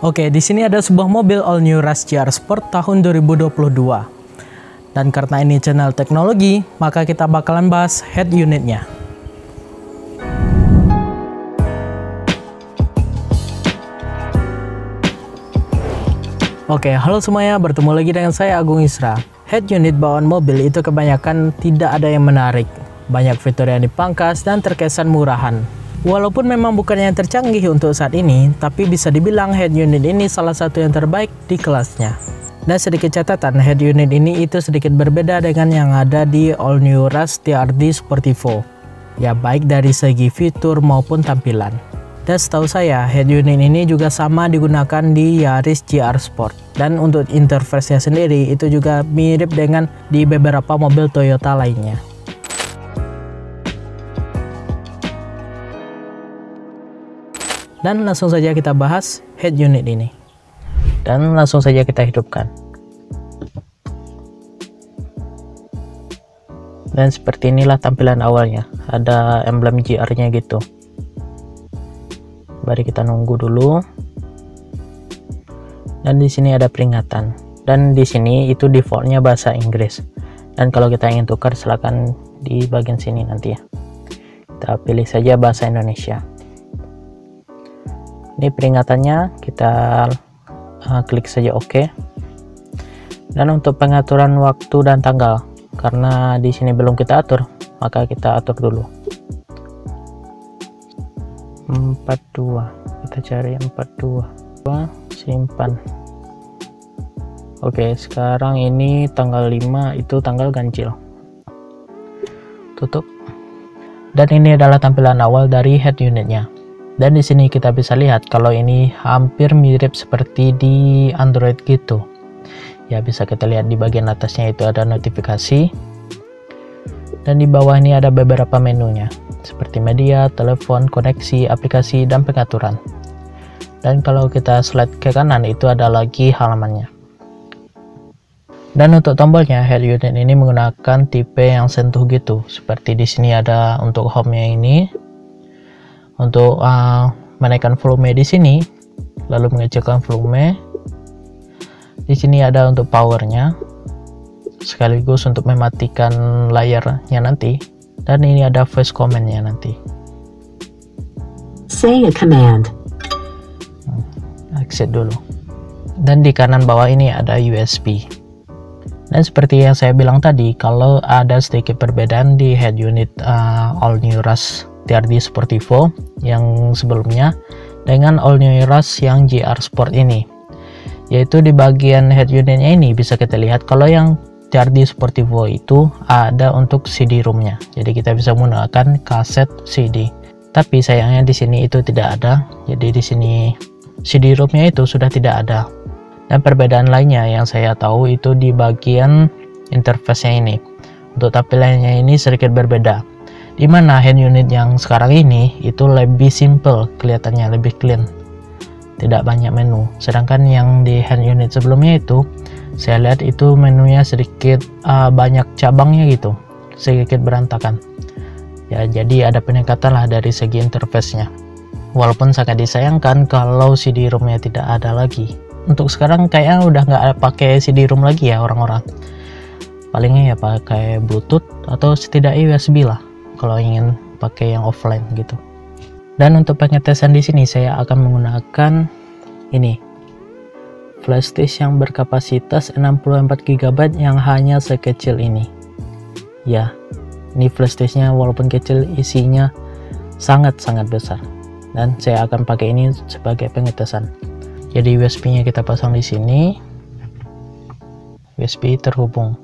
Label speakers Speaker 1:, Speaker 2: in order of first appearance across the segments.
Speaker 1: Oke, di sini ada sebuah mobil all new Rush GR Sport tahun 2022. Dan karena ini channel teknologi, maka kita bakalan bahas head unitnya. Oke, halo semuanya, bertemu lagi dengan saya Agung Isra. Head unit bawaan mobil itu kebanyakan tidak ada yang menarik. Banyak fitur yang dipangkas dan terkesan murahan. Walaupun memang bukan yang tercanggih untuk saat ini, tapi bisa dibilang head unit ini salah satu yang terbaik di kelasnya. Dan sedikit catatan, head unit ini itu sedikit berbeda dengan yang ada di all new Rush TRD Sportivo. Ya, baik dari segi fitur maupun tampilan. Dan setahu saya, head unit ini juga sama digunakan di Yaris GR Sport. Dan untuk interface-nya sendiri itu juga mirip dengan di beberapa mobil Toyota lainnya. Dan langsung saja kita bahas head unit ini. Dan langsung saja kita hidupkan. Dan seperti inilah tampilan awalnya. Ada emblem GR-nya gitu. Mari kita nunggu dulu. Dan di sini ada peringatan. Dan di sini itu defaultnya bahasa Inggris. Dan kalau kita ingin tukar, silakan di bagian sini nanti ya. Kita pilih saja bahasa Indonesia. Ini peringatannya, kita klik saja OK. Dan untuk pengaturan waktu dan tanggal, karena di sini belum kita atur, maka kita atur dulu. 42, kita cari 42, simpan. Oke, sekarang ini tanggal 5 itu tanggal ganjil. Tutup. Dan ini adalah tampilan awal dari head unitnya. Dan di sini kita bisa lihat kalau ini hampir mirip seperti di Android gitu. Ya, bisa kita lihat di bagian atasnya itu ada notifikasi. Dan di bawah ini ada beberapa menunya, seperti media, telepon, koneksi, aplikasi, dan pengaturan. Dan kalau kita slide ke kanan itu ada lagi halamannya. Dan untuk tombolnya, head unit ini menggunakan tipe yang sentuh gitu. Seperti di sini ada untuk home-nya ini. Untuk menaikkan volume di sini, lalu mengecilkan volume. Di sini ada untuk powernya, sekaligus untuk mematikan layarnya nanti. Dan ini ada voice command-nya nanti.
Speaker 2: Say a command.
Speaker 1: Exit dulu. Dan di kanan bawah ini ada USB. Dan seperti yang saya bilang tadi, kalau ada sedikit perbedaan di head unit all new Rush TRD Sportivo yang sebelumnya dengan all new Rush yang GR Sport ini, yaitu di bagian head unitnya ini bisa kita lihat kalau yang TRD Sportivo itu ada untuk CD ROM-nya, jadi kita bisa menggunakan kaset CD. Tapi sayangnya di sini itu tidak ada, jadi di sini CD ROM-nya itu sudah tidak ada. Dan perbedaan lainnya yang saya tahu itu di bagian interface-nya ini. Untuk tampilannya ini sedikit berbeda. Di mana head unit yang sekarang ini itu lebih simple, kelihatannya lebih clean, tidak banyak menu. Sedangkan yang di head unit sebelumnya itu saya lihat itu menunya sedikit banyak cabangnya gitu, sedikit berantakan ya. Jadi ada peningkatan lah dari segi interface-nya, walaupun sangat disayangkan kalau CD ROM-nya tidak ada lagi. Untuk sekarang kayaknya udah nggak pakai CD ROM lagi ya orang-orang, palingnya ya pakai Bluetooth atau setidaknya USB lah kalau ingin pakai yang offline gitu. Dan untuk pengetesan di sini saya akan menggunakan ini flash disk yang berkapasitas 64 GB yang hanya sekecil ini. Ya, ini flash disknya walaupun kecil isinya sangat-sangat besar. Dan saya akan pakai ini sebagai pengetesan. Jadi USB-nya kita pasang di sini. USB terhubung.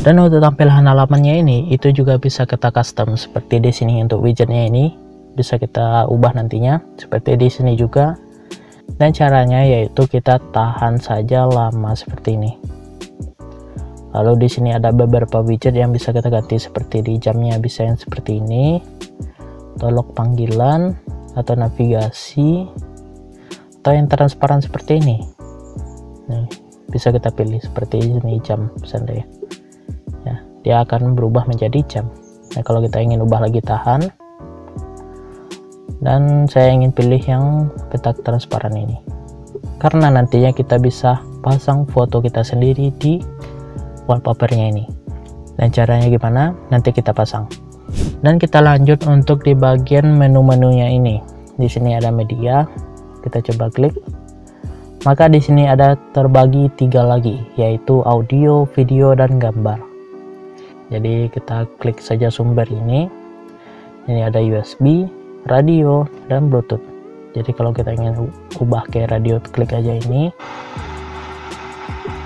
Speaker 1: Dan untuk tampilan halamannya ini itu juga bisa kita custom seperti di sini. Untuk widgetnya ini bisa kita ubah nantinya seperti di sini juga. Dan caranya yaitu kita tahan saja lama seperti ini. Lalu di sini ada beberapa widget yang bisa kita ganti, seperti di jamnya bisa yang seperti ini, atau lock panggilan, atau navigasi, atau yang transparan seperti ini. Nah, bisa kita pilih seperti ini jam misalnya. Ya, dia akan berubah menjadi jam. Nah, kalau kita ingin ubah lagi tahan, dan saya ingin pilih yang petak transparan ini. karena nantinya kita bisa pasang foto kita sendiri di wallpapernya ini. Dan caranya gimana? Nanti kita pasang. Dan kita lanjut untuk di bagian menu-menunya ini. Di sini ada media, kita coba klik. Maka di sini ada terbagi 3 lagi, yaitu audio, video, dan gambar. Jadi kita klik saja sumber ini. Ini ada USB, radio, dan Bluetooth. Jadi kalau kita ingin ubah ke radio, klik aja ini.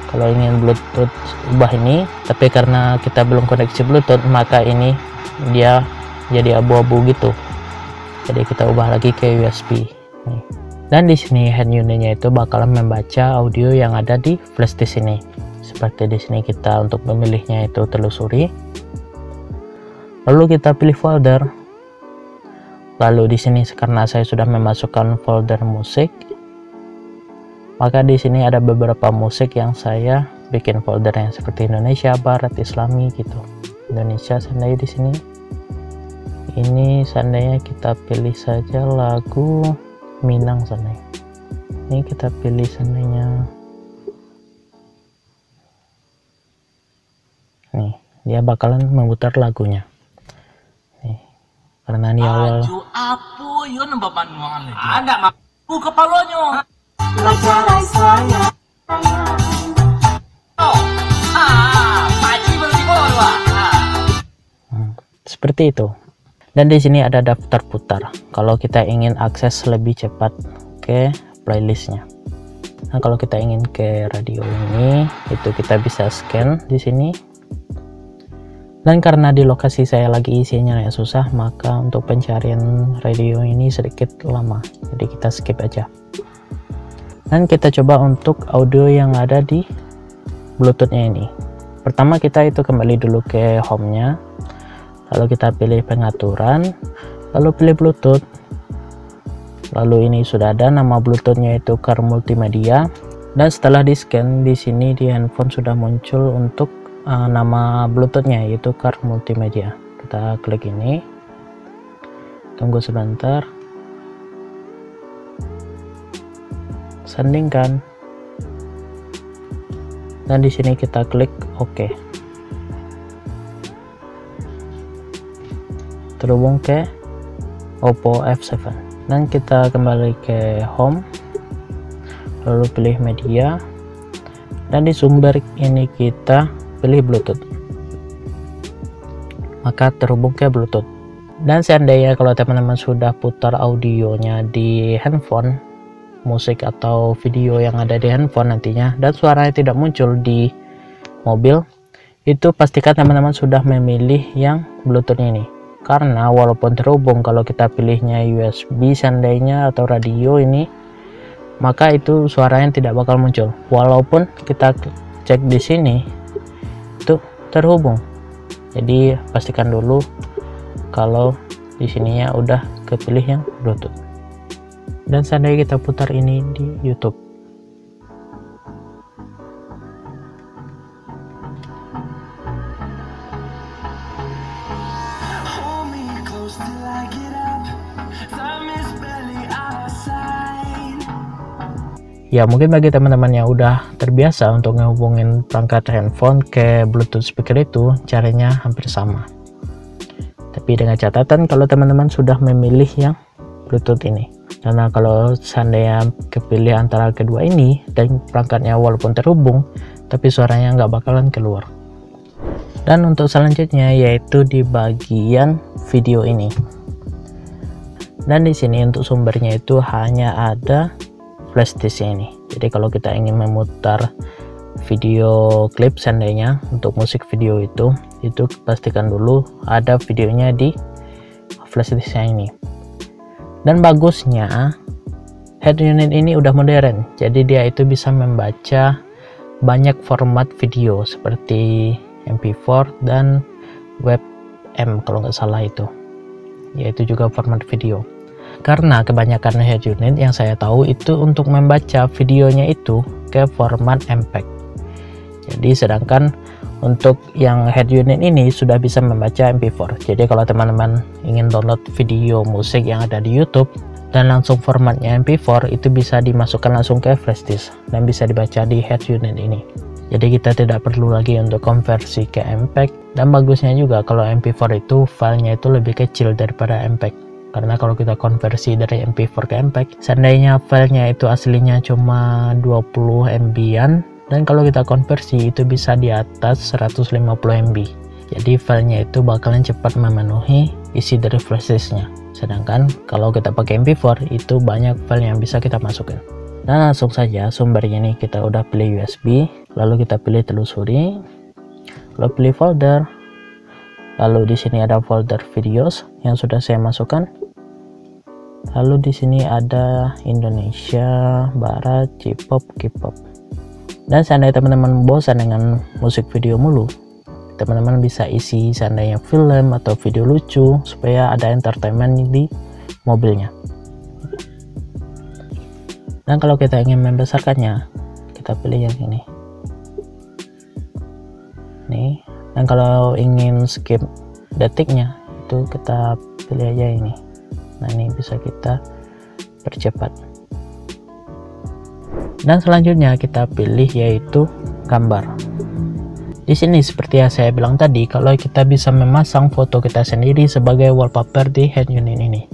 Speaker 1: Kalau ingin Bluetooth, ubah ini. Tapi karena kita belum koneksi Bluetooth, maka ini dia jadi abu-abu gitu. Jadi kita ubah lagi ke USB. Nih. Dan di sini head unitnya itu bakalan membaca audio yang ada di flash disk ini. Seperti di sini kita untuk memilihnya itu telusuri. Lalu kita pilih folder. Lalu di sini karena saya sudah memasukkan folder musik, maka di sini ada beberapa musik yang saya bikin foldernya seperti Indonesia, Barat, Islami gitu. Indonesia seandainya di sini. Ini seandainya kita pilih saja lagu Minang seandainya. Ini kita pilih seandainya. Nih, dia bakalan memutar lagunya. Nih, karena ini awal.
Speaker 2: Apa yun ang babanuan lagi? Ada maku kepalanya.
Speaker 1: Seperti itu. Dan di sini ada daftar putar kalau kita ingin akses lebih cepat ke playlistnya. Nah, kalau kita ingin ke radio ini, itu kita bisa scan di sini. Dan karena di lokasi saya lagi isinya yang susah, maka untuk pencarian radio ini sedikit lama. Jadi kita skip aja. Dan kita coba untuk audio yang ada di Bluetoothnya ini. Pertama kita itu kembali dulu ke home-nya. Lalu kita pilih pengaturan, lalu pilih Bluetooth. Lalu ini sudah ada nama Bluetoothnya itu Car Multimedia. Dan setelah di scan di sini di handphone sudah muncul untuk nama Bluetoothnya yaitu Car Multimedia. Kita klik ini, tunggu sebentar, sandingkan, dan di sini kita klik OK. Terhubung ke Oppo F7 dan kita kembali ke home, lalu pilih media, dan di sumber ini kita pilih Bluetooth, maka terhubung ke Bluetooth. Dan seandainya kalau teman-teman sudah putar audionya di handphone, musik atau video yang ada di handphone nantinya, dan suaranya tidak muncul di mobil, itu pastikan teman-teman sudah memilih yang Bluetooth ini. Karena walaupun terhubung, kalau kita pilihnya USB seandainya atau radio ini, maka itu suaranya tidak bakal muncul. Walaupun kita cek di sini itu terhubung. Jadi pastikan dulu kalau di sininya udah kepilih yang Bluetooth. Dan seandainya kita putar ini di YouTube, ya mungkin bagi teman-teman yang udah terbiasa untuk ngehubungin perangkat handphone ke Bluetooth speaker itu caranya hampir sama. Tapi dengan catatan kalau teman-teman sudah memilih yang Bluetooth ini. Karena kalau seandainya kepilih antara kedua ini dan perangkatnya walaupun terhubung, tapi suaranya nggak bakalan keluar. Dan untuk selanjutnya yaitu di bagian video ini. Dan di sini untuk sumbernya itu hanya ada flash disk ini. Jadi kalau kita ingin memutar video klip seandainya untuk musik video itu pastikan dulu ada videonya di flash disknya ini. Dan bagusnya head unit ini udah modern, jadi dia itu bisa membaca banyak format video seperti MP4 dan WebM kalau nggak salah itu, yaitu juga format video. Karena kebanyakan head unit yang saya tahu itu untuk membaca videonya itu ke format MPEG. Jadi sedangkan untuk yang head unit ini sudah bisa membaca MP4. Jadi kalau teman-teman ingin download video musik yang ada di YouTube, dan langsung formatnya MP4, itu bisa dimasukkan langsung ke flash disk dan bisa dibaca di head unit ini. Jadi kita tidak perlu lagi untuk konversi ke MPEG, dan bagusnya juga kalau MP4 itu filenya itu lebih kecil daripada MPEG, karena kalau kita konversi dari MP4 ke MPEG, seandainya filenya itu aslinya cuma 20 MB-an, dan kalau kita konversi itu bisa di atas 150 MB. Jadi filenya itu bakalan cepat memenuhi isi dari flash disknya. Sedangkan kalau kita pakai MP4 itu banyak file yang bisa kita masukkan. Dan langsung saja sumbernya ini kita udah pilih USB, lalu kita pilih telusuri, lalu pilih folder, lalu di sini ada folder videos yang sudah saya masukkan, lalu di sini ada Indonesia Barat, J-pop, K-pop. Dan seandainya teman-teman bosan dengan musik video mulu, teman-teman bisa isi seandainya film atau video lucu supaya ada entertainment di mobilnya. Dan kalau kita ingin membesarkannya, kita pilih yang ini nih. Dan kalau ingin skip detiknya, itu kita pilih aja ini. Nah, ini bisa kita percepat. Dan selanjutnya kita pilih yaitu gambar. Di sini seperti yang saya bilang tadi, kalau kita bisa memasang foto kita sendiri sebagai wallpaper di head unit ini.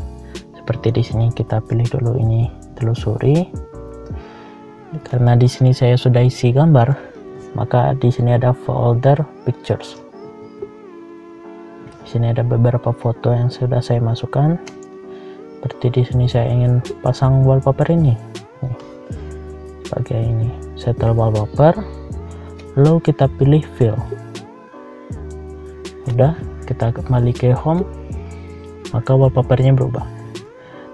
Speaker 1: Seperti di sini kita pilih dulu ini, telusuri. Karena di sini saya sudah isi gambar, maka di sini ada folder pictures. Di sini ada beberapa foto yang sudah saya masukkan. Seperti di sini saya ingin pasang wallpaper ini. Nih, sebagai ini, settle wallpaper. Lalu kita pilih fill. Udah, kita kembali ke home, maka wallpapernya berubah.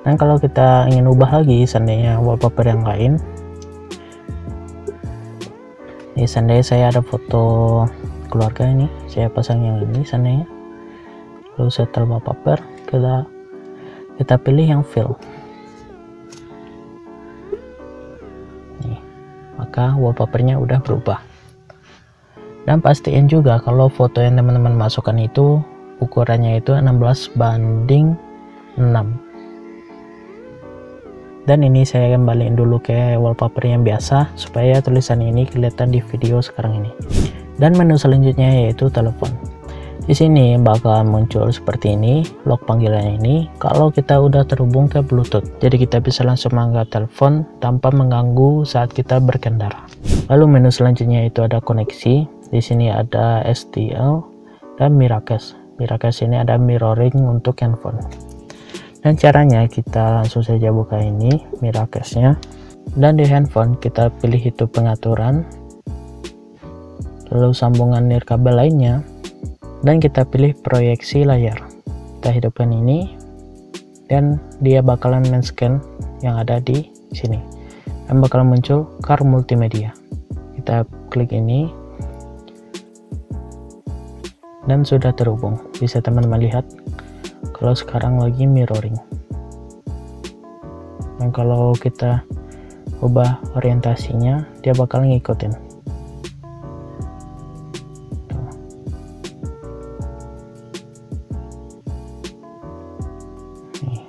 Speaker 1: Dan kalau kita ingin ubah lagi seandainya wallpaper yang lain, ini seandainya saya ada foto keluarga ini, saya pasang yang ini seandainya, lalu settle wallpaper, kita pilih yang fill. Nih, maka wallpapernya udah berubah. Dan pastiin juga kalau foto yang teman-teman masukkan itu ukurannya itu 16:6. Dan ini saya kembaliin dulu ke wallpaper yang biasa supaya tulisan ini kelihatan di video sekarang ini. Dan menu selanjutnya yaitu telepon. Di sini bakal muncul seperti ini, log panggilannya ini kalau kita udah terhubung ke Bluetooth. Jadi kita bisa langsung mengangkat telepon tanpa mengganggu saat kita berkendara. Lalu menu selanjutnya itu ada koneksi. Di sini ada STL dan Miracast. Miracast ini ada mirroring untuk handphone. Dan caranya kita langsung saja buka ini Miracast-nya. Dan di handphone kita pilih itu pengaturan. Lalu sambungan nirkabel lainnya. Dan kita pilih proyeksi layar. Kita hidupkan ini. Dan dia bakalan men-scan yang ada di sini. Dan bakalan muncul car multimedia. Kita klik ini. Dan sudah terhubung. Bisa teman-teman lihat kalau sekarang lagi mirroring. Dan kalau kita ubah orientasinya, dia bakal ngikutin. Tuh. Nih.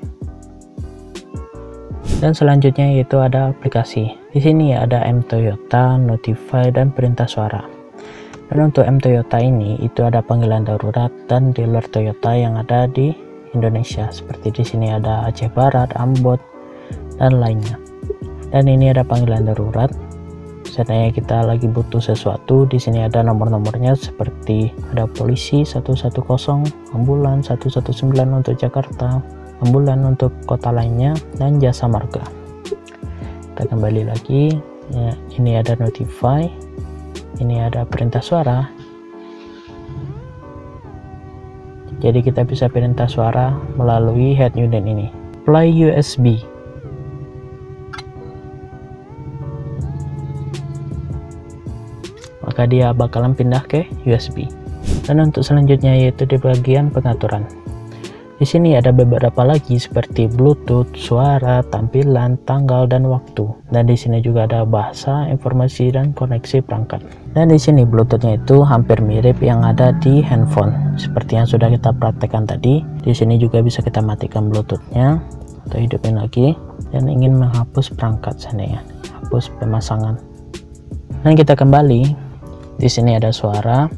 Speaker 1: Dan selanjutnya yaitu ada aplikasi. Di sini ada mToyota, Notify, dan perintah suara. Dan untuk mToyota ini itu ada panggilan darurat dan dealer Toyota yang ada di Indonesia. Seperti di sini ada Aceh Barat, Ambon, dan lainnya. Dan ini ada panggilan darurat. Seandainya kita lagi butuh sesuatu, di sini ada nomor-nomornya seperti ada polisi 110, ambulans 119 untuk Jakarta, ambulan untuk kota lainnya, dan jasa marga. Kita kembali lagi. Ya, ini ada Notify. Ini ada perintah suara. Jadi kita bisa perintah suara melalui head unit ini. Play USB. Maka dia bakalan pindah ke USB. Dan untuk selanjutnya yaitu di bagian pengaturan. Di sini ada beberapa lagi seperti Bluetooth, suara, tampilan, tanggal, dan waktu. Dan di sini juga ada bahasa, informasi, dan koneksi perangkat. Dan di sini Bluetoothnya itu hampir mirip yang ada di handphone. Seperti yang sudah kita praktekkan tadi. Di sini juga bisa kita matikan Bluetoothnya. atau hidupin lagi, dan ingin menghapus perangkat seandainya, hapus pemasangan. Dan kita kembali, di sini ada suara.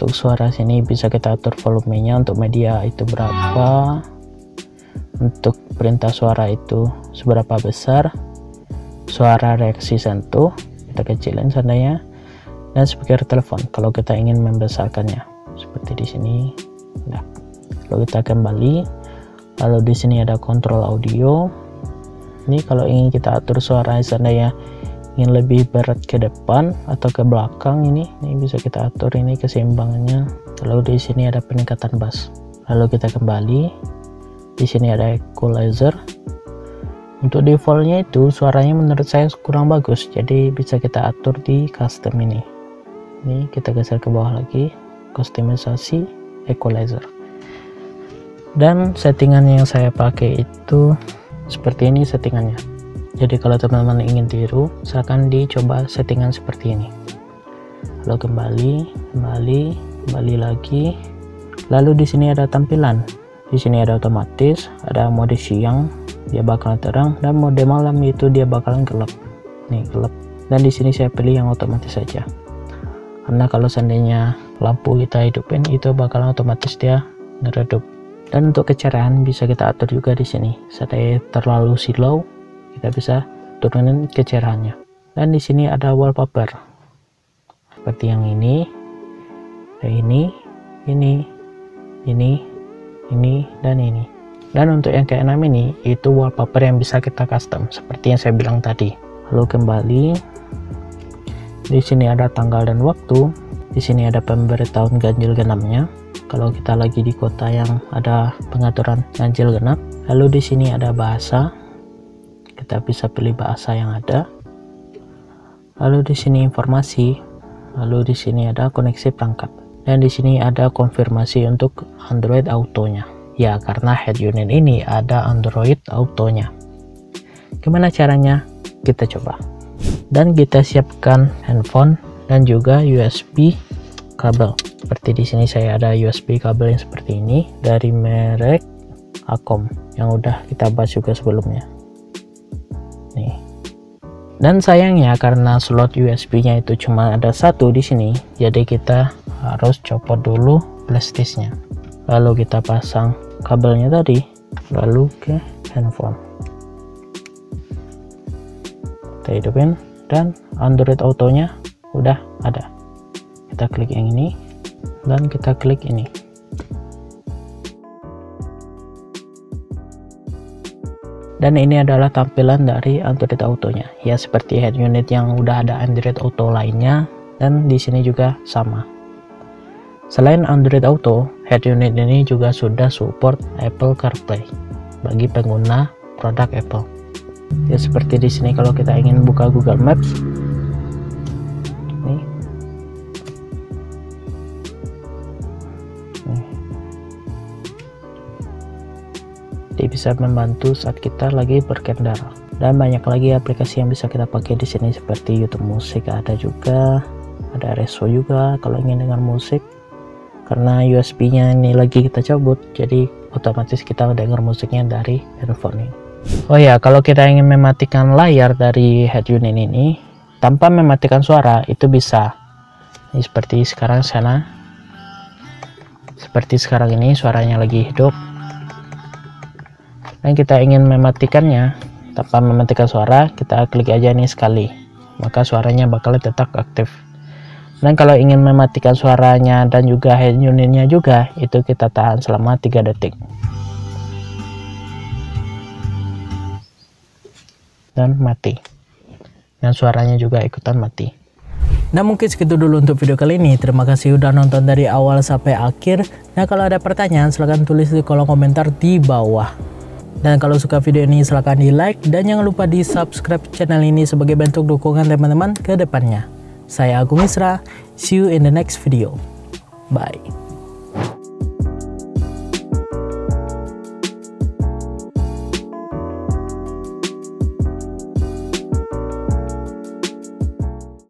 Speaker 1: Untuk suara sini bisa kita atur volumenya, untuk media itu berapa, untuk perintah suara itu seberapa besar, suara reaksi sentuh kita kecilin seandainya, dan speaker telepon kalau kita ingin membesarkannya seperti di sini. Nah, lalu kita kembali, lalu di sini ada kontrol audio. Ini kalau ingin kita atur suara seandainya ingin lebih berat ke depan atau ke belakang, ini bisa kita atur ini keseimbangannya. Lalu di sini ada peningkatan bass. Lalu kita kembali, di sini ada equalizer. Untuk defaultnya itu suaranya menurut saya kurang bagus, jadi bisa kita atur di custom ini. Ini kita geser ke bawah lagi, kustomisasi equalizer. Dan settingan yang saya pakai itu seperti ini settingannya. Jadi kalau teman-teman ingin tiru, silakan dicoba settingan seperti ini. Lalu kembali lagi. Lalu di sini ada tampilan. Di sini ada otomatis, ada mode siang, dia bakalan terang, dan mode malam itu dia bakalan gelap. Nih gelap. Dan di sini saya pilih yang otomatis saja. Karena kalau seandainya lampu kita hidupin itu bakalan otomatis dia ngeredup. Dan untuk kecerahan bisa kita atur juga di sini. Seandainya terlalu slow, kita bisa turunin kecerahannya. Dan di sini ada wallpaper. Seperti yang ini, ini dan ini. Dan untuk yang ke-6 ini itu wallpaper yang bisa kita custom seperti yang saya bilang tadi. Lalu kembali, di sini ada tanggal dan waktu, di sini ada pemberitahuan ganjil genapnya kalau kita lagi di kota yang ada pengaturan ganjil genap. Lalu di sini ada bahasa, kita bisa pilih bahasa yang ada. Lalu di sini informasi, lalu di sini ada koneksi perangkat, dan di sini ada konfirmasi untuk Android Auto-nya. Ya, karena head unit ini ada Android Auto-nya. Gimana caranya? Kita coba. Dan kita siapkan handphone dan juga USB kabel. Seperti di sini saya ada USB kabel yang seperti ini dari merek Acom yang udah kita bahas juga sebelumnya. Nih. Dan sayangnya karena slot USB-nya itu cuma ada satu di sini, jadi kita harus copot dulu flash disk-nya. Lalu kita pasang kabelnya tadi, lalu ke handphone. Kita hidupin, dan Android Auto-nya udah ada. Kita klik yang ini, dan kita klik ini. Dan ini adalah tampilan dari Android Auto-nya. Ya, seperti head unit yang udah ada Android Auto lainnya, dan di sini juga sama. Selain Android Auto, head unit ini juga sudah support Apple CarPlay bagi pengguna produk Apple. Ya, seperti di sini kalau kita ingin buka Google Maps, nih. Dia bisa membantu saat kita lagi berkendara. Dan banyak lagi aplikasi yang bisa kita pakai di sini seperti YouTube Musik ada juga, ada Reso juga kalau ingin dengar musik. Karena USB-nya ini lagi kita cabut, jadi otomatis kita dengar musiknya dari handphone ini. Oh ya, kalau kita ingin mematikan layar dari head unit ini tanpa mematikan suara, itu bisa. Ini seperti sekarang sana. Seperti sekarang ini suaranya lagi hidup. Dan kita ingin mematikannya tanpa mematikan suara, kita klik aja nih sekali. Maka suaranya bakal tetap aktif. Dan kalau ingin mematikan suaranya dan juga head unitnya juga, itu kita tahan selama 3 detik. Dan mati. Dan suaranya juga ikutan mati. Nah, mungkin segitu dulu untuk video kali ini. Terima kasih udah nonton dari awal sampai akhir. Nah, kalau ada pertanyaan silahkan tulis di kolom komentar di bawah. Dan kalau suka video ini silahkan di like. Dan jangan lupa di subscribe channel ini sebagai bentuk dukungan teman-teman ke depannya. Saya Agung Misra, see you in the next video. Bye.